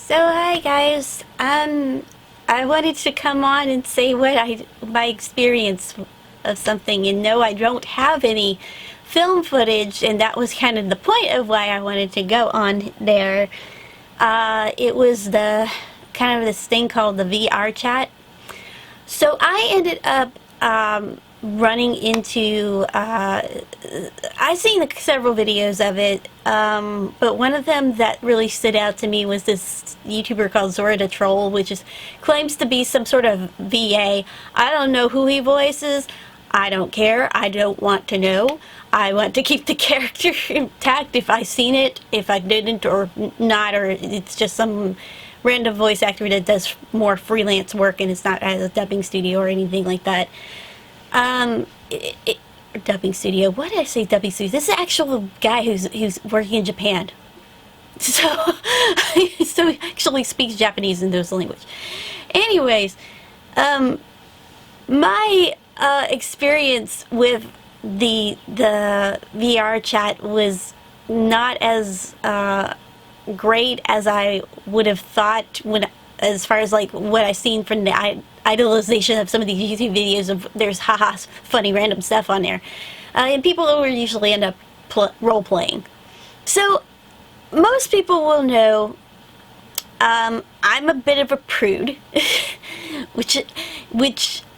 So hi guys, I wanted to come on and say my experience of something, and no, I don't have any film footage, and that was kind of the point of why I wanted to go on there. It was the kind of this thing called the VR chat. So I ended up running into, I've seen several videos of it, but one of them that really stood out to me was this YouTuber called Zora the Troll, which claims to be some sort of VA. I don't know who he voices. I don't care. I don't want to know. I want to keep the character intact if I've seen it, if I didn't or not, or it's just some random voice actor that does more freelance work and it's not as a dubbing studio or anything like that. Dubbing studio. Why did I say dubbing studio? This is an actual guy who's working in Japan. So he actually speaks Japanese in those language. Anyways, my experience with the VR chat was not as great as I would have thought as far as like what I've seen from the idolization of some of these YouTube videos of there's haha funny random stuff on there, and people who usually end up role playing. So most people will know I'm a bit of a prude, which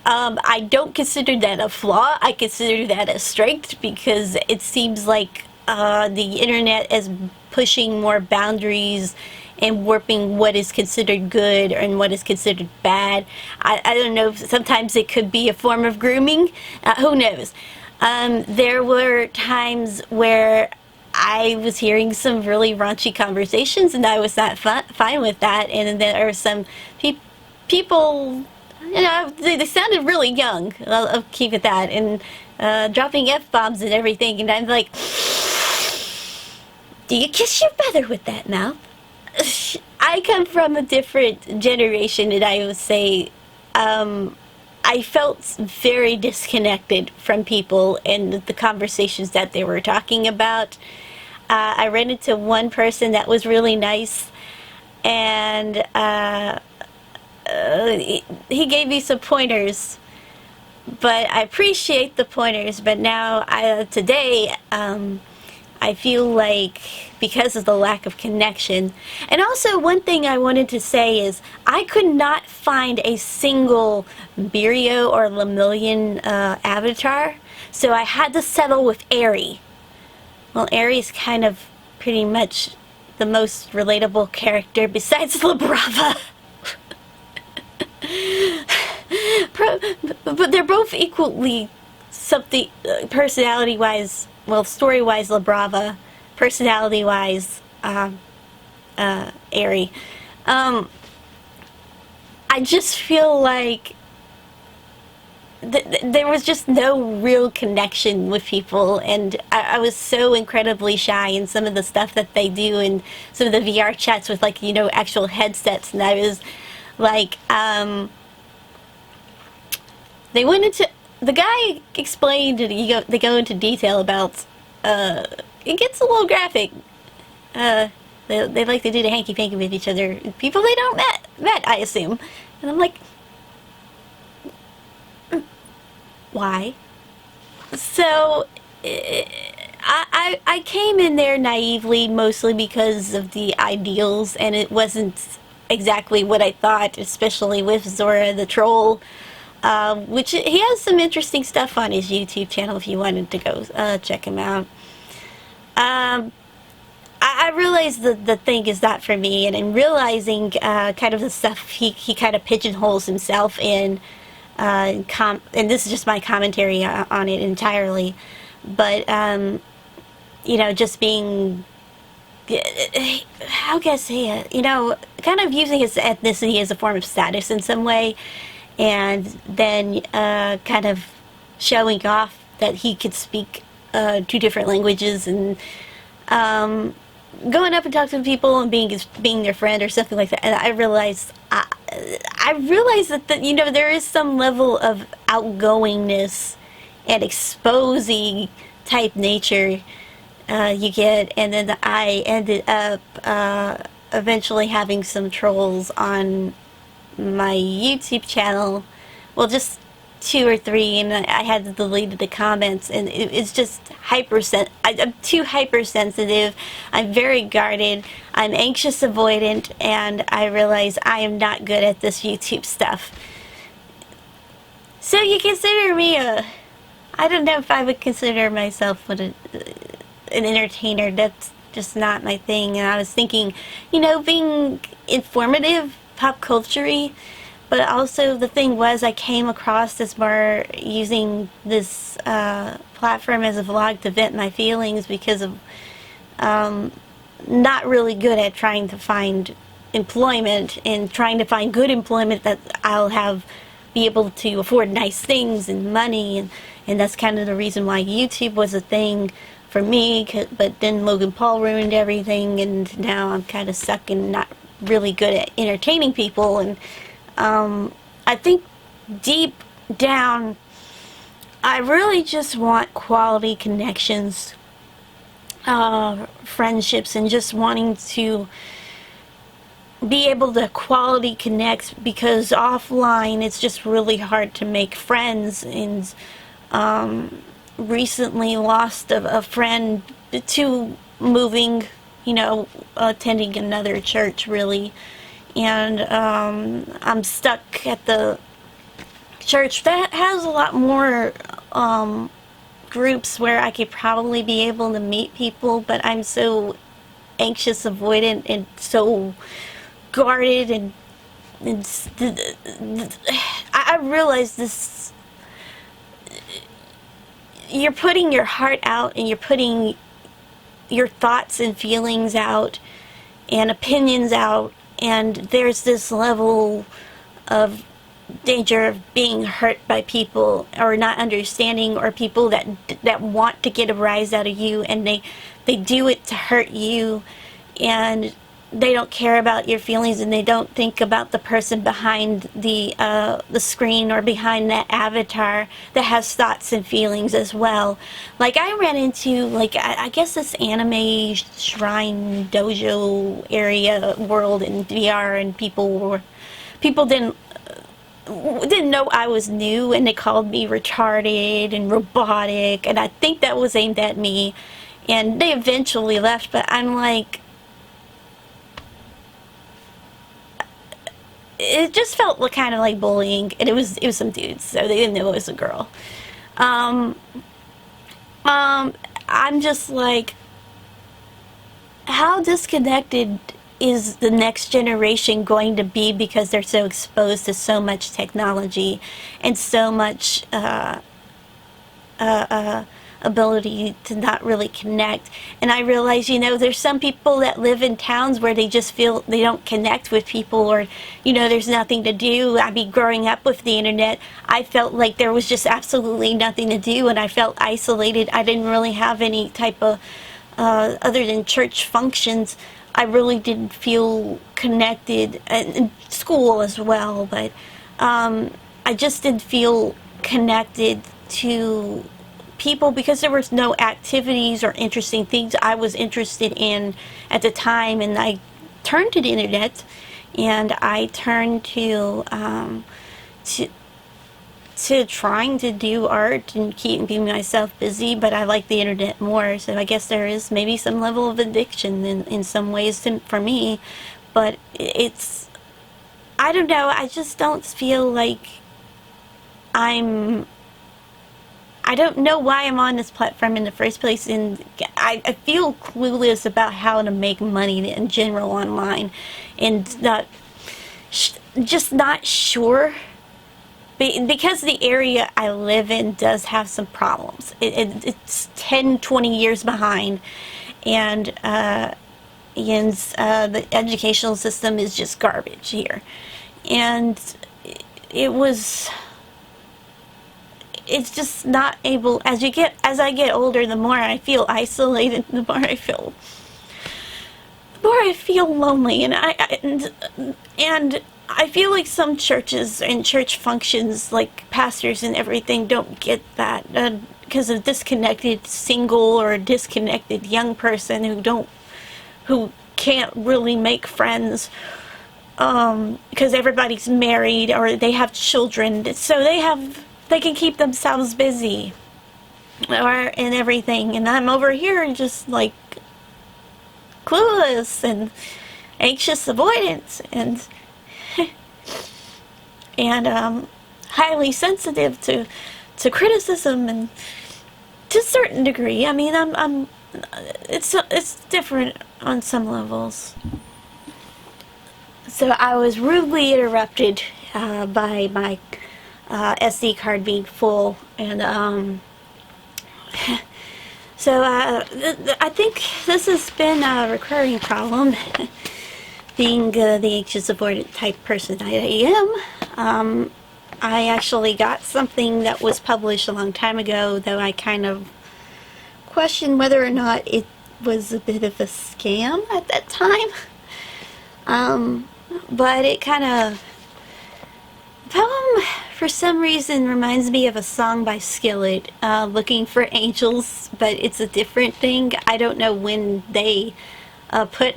I don't consider that a flaw. I consider that a strength because it seems like the internet is pushing more boundaries and warping what is considered good and what is considered bad. I don't know, sometimes it could be a form of grooming, who knows. There were times where I was hearing some really raunchy conversations and I was not fine with that, and then there were some people, you know, they sounded really young, I'll keep it that, and dropping F-bombs and everything, and I'm like, do you kiss your mother with that mouth? I come from a different generation, and I would say I felt very disconnected from people and the conversations that they were talking about. I ran into one person that was really nice, and he gave me some pointers, but I appreciate the pointers. But now, today, I feel like because of the lack of connection, and also one thing I wanted to say is I could not find a single Birio or Lemillion avatar, so I had to settle with Aerie. Well, Aerie's kind of pretty much the most relatable character besides Labrava. But they're both equally something, personality-wise. Well, story-wise, Labrava. Personality-wise, Aerie. I just feel like there was just no real connection with people, and I was so incredibly shy in some of the stuff that they do in some of the VR chats with, like, you know, actual headsets, and I was like, they went into, the guy explained, they go into detail about, it gets a little graphic. They like to do the hanky-panky with each other. People they don't met, I assume. And I'm like, why? So, I came in there naively, mostly because of the ideals, and it wasn't exactly what I thought, especially with Zora the Troll. Which he has some interesting stuff on his YouTube channel if you wanted to go check him out. I realized the thing is not for me, and in realizing kind of the stuff he kind of pigeonholes himself in, and this is just my commentary on it entirely, but you know, just being, how can I say it, you know, kind of using his ethnicity as a form of status in some way, and then kind of showing off that he could speak 2 different languages, and going up and talking to people and being their friend or something like that. And I realized that you know, there is some level of outgoingness and exposing type nature you get, and then I ended up eventually having some trolls on my YouTube channel. Well, just 2 or 3, and I had to delete the comments, and it's just I'm too hypersensitive. I'm very guarded. I'm anxious avoidant, and I realize I am not good at this YouTube stuff. So you consider me I don't know if I would consider myself an entertainer. That's just not my thing. And I was thinking, being informative, pop culture-y, but also the thing was I came across this more using this platform as a vlog to vent my feelings because of not really good at trying to find employment and trying to find good employment that I'll be able to afford nice things and money, and that's kind of the reason why YouTube was a thing for me. But then Logan Paul ruined everything, and now I'm kind of stuck and not really good at entertaining people. And I think deep down I really just want quality connections, friendships, and just wanting to be able to quality connect, because offline it's just really hard to make friends. And recently lost a friend to moving, attending another church, really. And I'm stuck at the church that has a lot more groups where I could probably be able to meet people, but I'm so anxious, avoidant, and so guarded, and I realize this. You're putting your heart out, and you're putting your thoughts and feelings out and opinions out, and there's this level of danger of being hurt by people, or not understanding, or people that want to get a rise out of you, and they do it to hurt you, and they don't care about your feelings, and they don't think about the person behind the screen or behind that avatar that has thoughts and feelings as well. Like, I ran into, I guess this anime shrine dojo area world in VR, and people didn't know I was new, and they called me retarded and robotic, and I think that was aimed at me, and they eventually left. But I'm like, it just felt kind of like bullying, and it was some dudes, so they didn't know it was a girl. I'm just like, how disconnected is the next generation going to be, because they're so exposed to so much technology and so much ability to not really connect. And I realize, there's some people that live in towns where they just feel they don't connect with people, or there's nothing to do. I mean, growing up with the internet, I felt like there was just absolutely nothing to do, and I felt isolated. I didn't really have any type of other than church functions. I really didn't feel connected, and school as well, but I just didn't feel connected to people, because there was no activities or interesting things I was interested in at the time. And I turned to the internet, and I turned to trying to do art and keeping myself busy, but I like the internet more, so I guess there is maybe some level of addiction in some ways for me. But I don't know, I just don't feel like I don't know why I'm on this platform in the first place, and I feel clueless about how to make money in general online, and just not sure. Because the area I live in does have some problems. It's 10, 20 years behind, and the educational system is just garbage here. And it's just not able, as I get older, the more I feel isolated, the more I feel lonely, and I feel like some churches and church functions, like pastors and everything, don't get that, because a disconnected single or a disconnected young person who can't really make friends because everybody's married or they have children, so they can keep themselves busy and everything, and I'm over here and just like clueless and anxious avoidance and highly sensitive to criticism, and to a certain degree. I mean, it's different on some levels. So I was rudely interrupted by my SD card being full, and so I think this has been a recurring problem, being the anxious avoidant type person I am. I actually got something that was published a long time ago, though I kind of questioned whether or not it was a bit of a scam at that time. But it kind of, the poem for some reason reminds me of a song by Skillet, Looking for Angels, but it's a different thing. I don't know when they put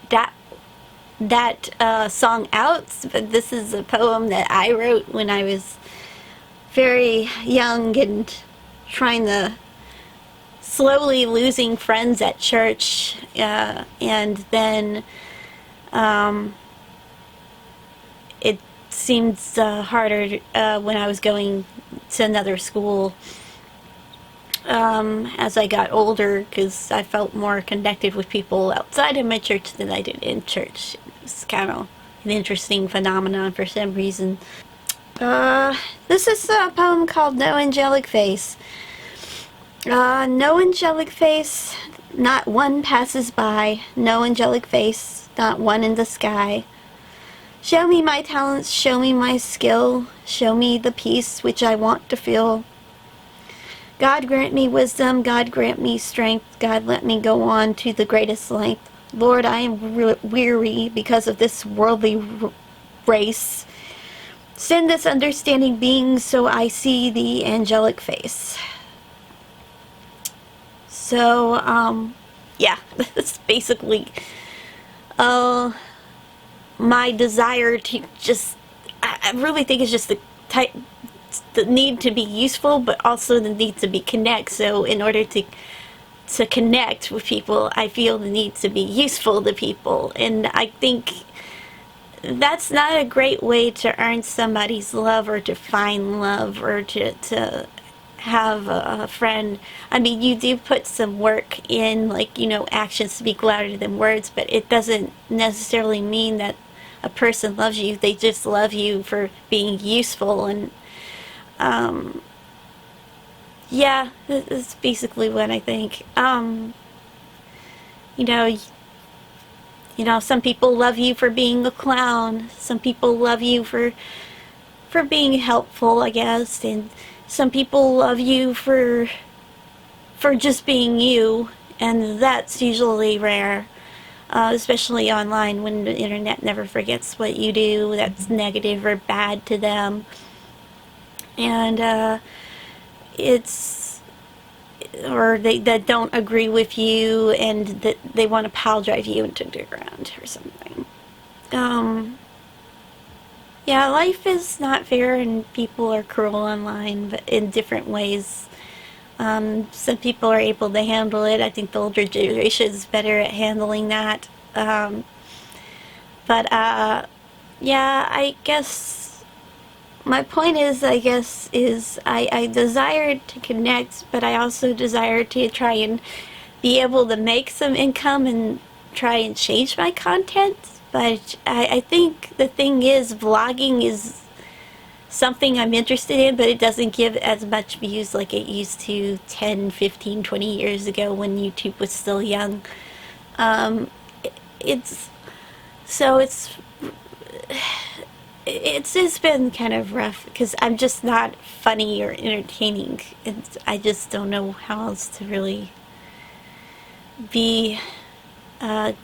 that song out, but this is a poem that I wrote when I was very young and trying to slowly losing friends at church, and then it seemed harder when I was going to another school as I got older, because I felt more connected with people outside of my church than I did in church. It's kind of an interesting phenomenon for some reason. This is a poem called No Angelic Face. No angelic face, not one passes by. No angelic face, not one in the sky. Show me my talents, show me my skill, show me the peace which I want to feel. God grant me wisdom, God grant me strength, God let me go on to the greatest length. Lord, I am weary because of this worldly race. Send this understanding being so I see the angelic face. So, yeah, that's basically my desire to just, I really think it's just the need to be useful, but also the need to be connect. So in order to connect with people, I feel the need to be useful to people, and I think that's not a great way to earn somebody's love, or to find love, or to have a friend. I mean, you do put some work in, like, you know, actions speak louder than words, but it doesn't necessarily mean that a person loves you. They just love you for being useful, and yeah, that's basically what I think. You know, some people love you for being a clown. Some people love you for being helpful, I guess, and some people love you for just being you, and that's usually rare, especially online, when the internet never forgets what you do that's negative or bad to them. And or they that don't agree with you, and that they want to pile drive you into the ground or something. Yeah, life is not fair, and people are cruel online, but in different ways. Some people are able to handle it. I think the older generation is better at handling that. But yeah, I guess my point is, I desire to connect, but I also desire to try and be able to make some income and try and change my content. But I think the thing is, vlogging is something I'm interested in, but it doesn't give as much views like it used to 10, 15, 20 years ago when YouTube was still young. It's just been kind of rough, because I'm just not funny or entertaining, and I just don't know how else to really be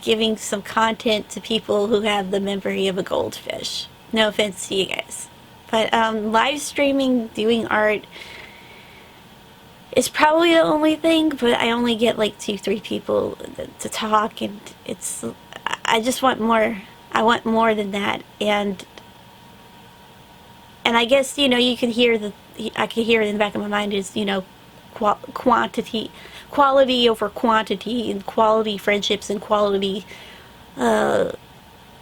giving some content to people who have the memory of a goldfish. No offense to you guys. But live streaming, doing art, is probably the only thing, but I only get like 2-3 people to talk, and I just want more. I want more than that, and I guess, you know, you could hear I could hear it in the back of my mind is, you know, quality over quantity, and quality friendships and quality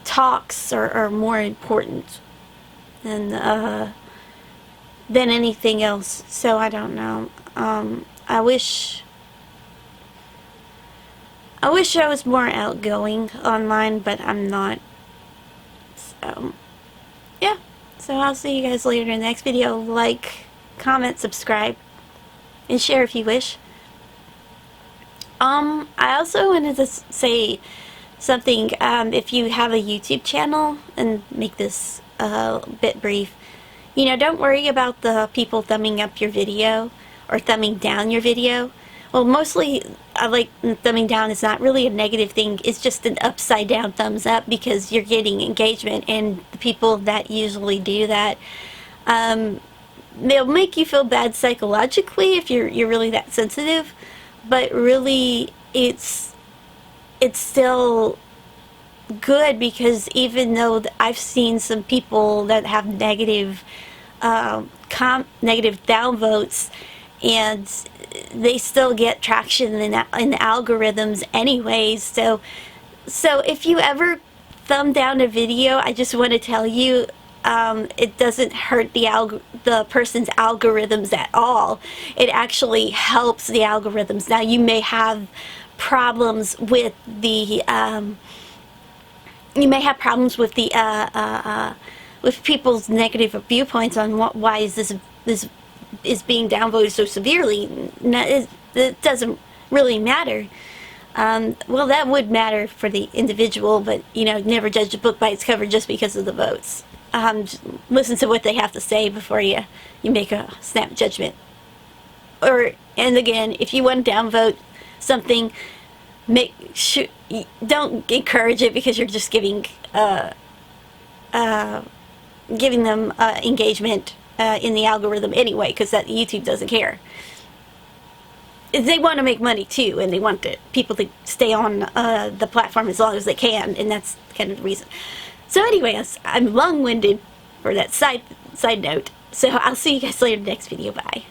talks are more important than anything else. So I don't know. I wish I was more outgoing online, but I'm not. So yeah. So I'll see you guys later in the next video. Like, comment, subscribe, and share if you wish. I also wanted to say something. If you have a YouTube channel, and make this a bit brief, you know, don't worry about the people thumbing up your video or thumbing down your video. Well, mostly, I like thumbing down is not really a negative thing. It's just an upside down thumbs up, because you're getting engagement, and the people that usually do that, they'll make you feel bad psychologically if you're really that sensitive, but really it's still good, because even though I've seen some people that have negative downvotes, and they still get traction in the algorithms anyways. So if you ever thumb down a video, I just want to tell you, it doesn't hurt the person's algorithms at all. It actually helps the algorithms. Now, you may have problems with the with people's negative viewpoints on why is this is being downvoted so severely. It doesn't really matter. Well, that would matter for the individual, but, you know, never judge a book by its cover just because of the votes. Just listen to what they have to say before you make a snap judgment. And again, if you want to downvote something, don't encourage it, because you're just giving them engagement in the algorithm anyway, because that YouTube doesn't care. They want to make money too, and they want people to stay on the platform as long as they can, and that's kind of the reason. So anyways, I'm long-winded for that side note. So I'll see you guys later in the next video. Bye.